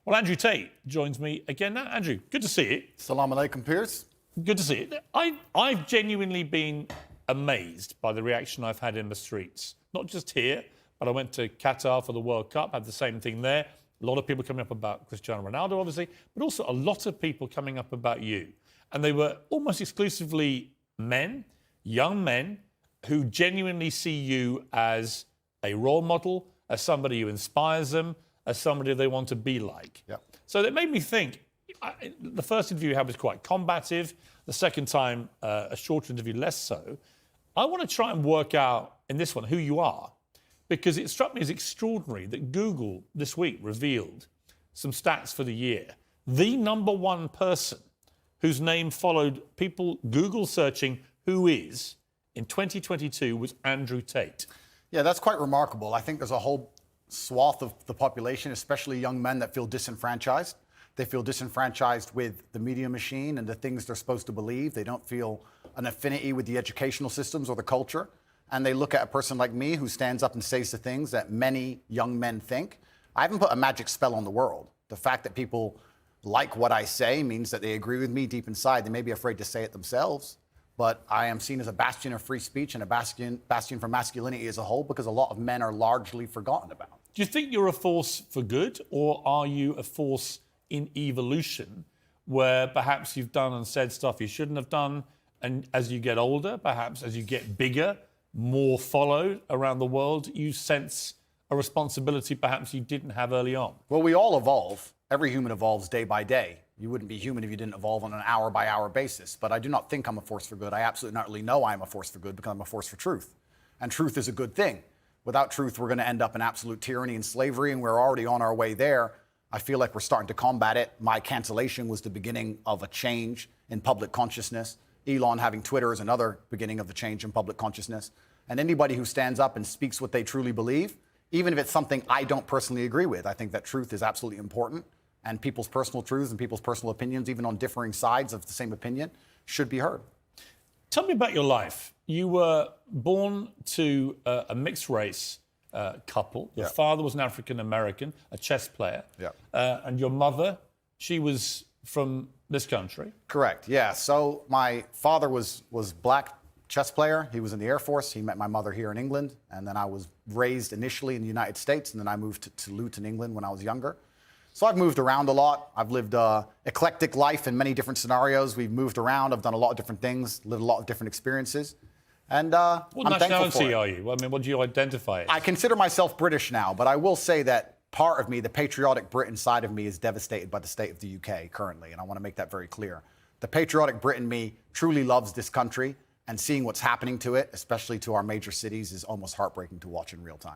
Well, Andrew Tate joins me again now. Andrew, good to see you. Salam alaikum, Piers. Good to see you. I've genuinely been amazed by the reaction I've had in the streets. Not just here, but I went to Qatar for the World Cup, had the same thing there. A lot of people coming up about Cristiano Ronaldo, obviously, but also a lot of people coming up about you. And they were almost exclusively men, young men, who genuinely see you as a role model, as somebody who inspires them, as somebody they want to be like. Yep. So that made me think, the first interview you had was quite combative. The second time, a shorter interview, less so. I want to try and work out in this one who you are, because it struck me as extraordinary that Google this week revealed some stats for the year. The #1 person whose name followed people Google searching who is in 2022 was Andrew Tate. Yeah, that's quite remarkable. I think there's a whole swath of the population, especially young men, that feel disenfranchised. They feel disenfranchised with the media machine and the things they're supposed to believe. They don't feel an affinity with the educational systems or the culture. And they look at a person like me who stands up and says the things that many young men think. I haven't put a magic spell on the world. The fact that people like what I say means that they agree with me deep inside. They may be afraid to say it themselves, but I am seen as a bastion of free speech and a bastion for masculinity as a whole, because a lot of men are largely forgotten about. Do you think you're a force for good, or are you a force in evolution where perhaps you've done and said stuff you shouldn't have done, and as you get older, perhaps as you get bigger, more followed around the world, you sense a responsibility perhaps you didn't have early on? Well, we all evolve. Every human evolves day by day. You wouldn't be human if you didn't evolve on an hour-by-hour basis. But I do not think I'm a force for good. I absolutely not really know I'm a force for good, because I'm a force for truth. And truth is a good thing. Without truth, we're going to end up in absolute tyranny and slavery, and we're already on our way there. I feel like we're starting to combat it. My cancellation was the beginning of a change in public consciousness. Elon having Twitter is another beginning of the change in public consciousness. And anybody who stands up and speaks what they truly believe, even if it's something I don't personally agree with, I think that truth is absolutely important. And people's personal truths and people's personal opinions, even on differing sides of the same opinion, should be heard. Tell me about your life. You were born to a mixed race couple. Your father was an African-American, a chess player. Yeah. And your mother, she was from this country. Correct, yeah. So my father was black chess player. He was in the Air Force. He met my mother here in England. And then I was raised initially in the United States. And then I moved to Luton, England when I was younger. So I've moved around a lot. I've lived an eclectic life in many different scenarios. We've moved around. I've done a lot of different things, lived a lot of different experiences. And what I'm thankful for nationality it. are you? I mean, what do you identify as? I consider myself British now, but I will say that part of me, the patriotic Brit inside of me, is devastated by the state of the UK currently, and I want to make that very clear. The patriotic Brit in me truly loves this country, and seeing what's happening to it, especially to our major cities, is almost heartbreaking to watch in real time.